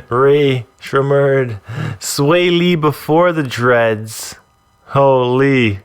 Ray Shrimmered. Swae Lee before the dreads. Holy.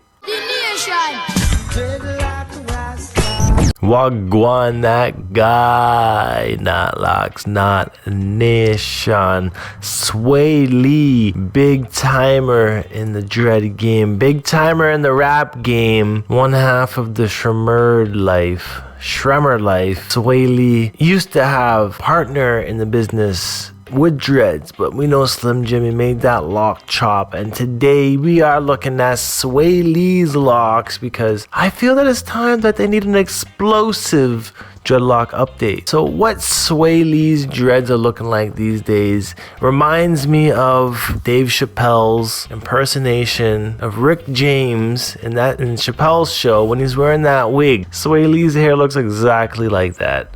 Wagwan, that guy. Knotlocks, not nation. Swae Lee, big timer in the dread game. Big timer in the rap game. One half of the Shrimmered life. Swae Lee used to have partner in the business with dreads, but we know Slim Jimmy made that lock chop, and today we are looking at Swae Lee's locks because I feel that it's time that they need an explosive dreadlock update. So what Swae Lee's dreads are looking like these days reminds me of Dave Chappelle's impersonation of Rick James in Chappelle's show when he's wearing that wig. Swae Lee's hair looks exactly like that.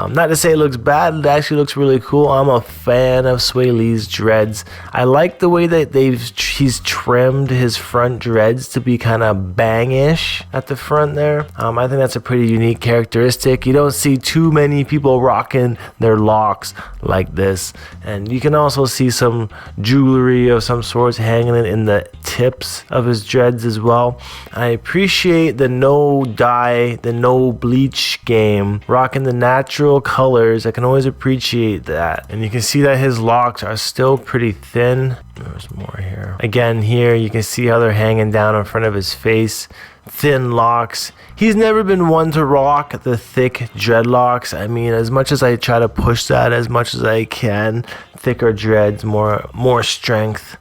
Not to say it looks bad, it actually looks really cool. I'm a fan of Swae Lee's dreads. I like the way that he's trimmed his front dreads to be kind of bangish at the front there. I think that's a pretty unique characteristic. You don't see too many people rocking their locks like this. And you can also see some jewelry of some sorts hanging in the tips of his dreads as well. I appreciate the no dye, the no bleach game, rocking the natural colors. I can always appreciate that. And you can see that his locks are still pretty thin. There's more here. Again, here you can see how they're hanging down in front of his face. Thin locks. He's never been one to rock the thick dreadlocks. I mean, as much as I try to push that as much as I can, thicker dreads, more strength.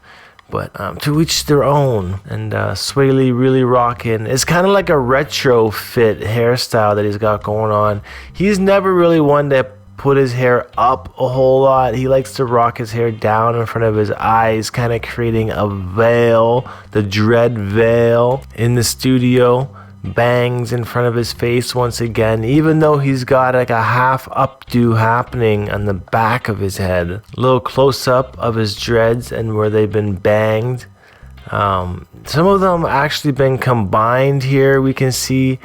But to each their own. And Swae Lee really rocking. It's kind of like a retro fit hairstyle that he's got going on. He's never really one to put his hair up a whole lot. He likes to rock his hair down in front of his eyes, kind of creating a veil, the dread veil in the studio. Bangs in front of his face once again, even though he's got like a half updo happening on the back of his head. A little close up of his dreads and where they've been banged. Some of them actually been combined here. We can see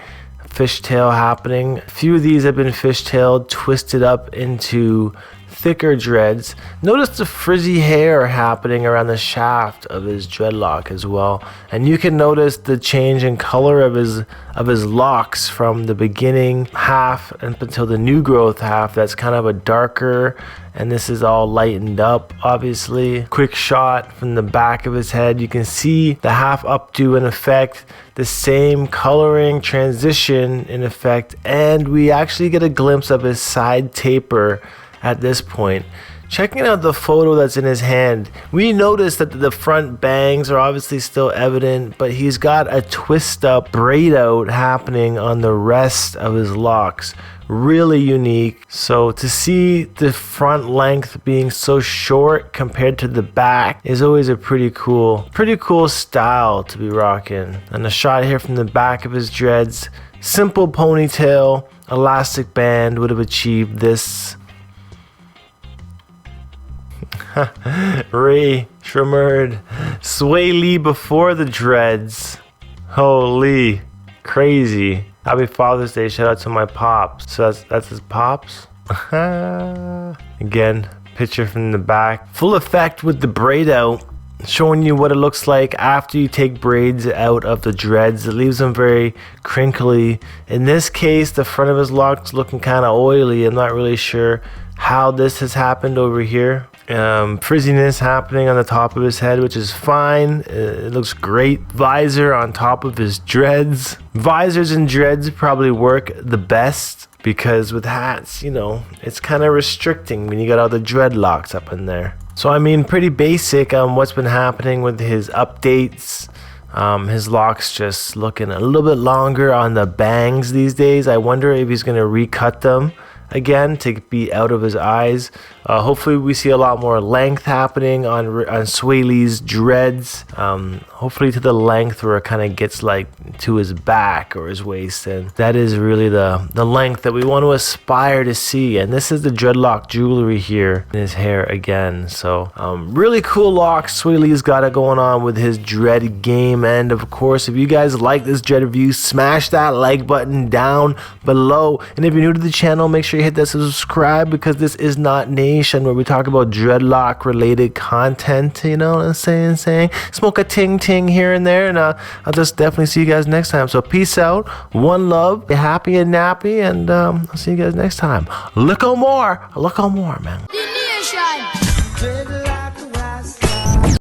fishtail happening. A few of these have been fishtailed, twisted up into thicker dreads. Notice the frizzy hair happening around the shaft of his dreadlock as well, and you can notice the change in color of his locks from the beginning half up until the new growth half. That's kind of a darker, and this is all lightened up. Obviously, quick shot from the back of his head, you can see the half updo in effect, the same coloring transition in effect, and we actually get a glimpse of his side taper at this point. Checking out the photo that's in his hand, we notice that the front bangs are obviously still evident, but he's got a twist up braid out happening on the rest of his locks. Really unique. So to see the front length being so short compared to the back is always a pretty cool style to be rocking. And a shot here from the back of his dreads, simple ponytail, elastic band would have achieved this. Ray Shrimmered. Swae Lee before the dreads. Holy, crazy. Happy Father's Day. Shout out to my pops. So that's his pops. Again, picture from the back. Full effect with the braid out, showing you what it looks like after you take braids out of the dreads. It leaves them very crinkly. In this case, the front of his lock's looking kind of oily. I'm not really sure how this has happened over here. Frizziness happening on the top of his head, which is fine. It looks great. Visor on top of his dreads. Visors and dreads probably work the best because with hats, you know, it's kind of restricting when you got all the dreadlocks up in there. So I mean, pretty basic on what's been happening with his updates. His locks just looking a little bit longer on the bangs these days. I wonder if he's gonna recut them again to be out of his eyes. Hopefully we see a lot more length happening on Swae Lee's dreads. Hopefully to the length where it kind of gets like to his back or his waist, and that is really the length that we want to aspire to see. And this is the dreadlock jewelry here in his hair again. So really cool locks Swae Lee's got it going on with his dread game. And of course, if you guys like this dread review, smash that like button down below. And if you're new to the channel, make sure you you hit that subscribe, because this is Not Nation, where we talk about dreadlock related content. You know what I'm saying? Smoke a ting here and there, and I'll just definitely see you guys next time. So peace out, one love, be happy and nappy, and I'll see you guys next time. Look on more, man. The Nation.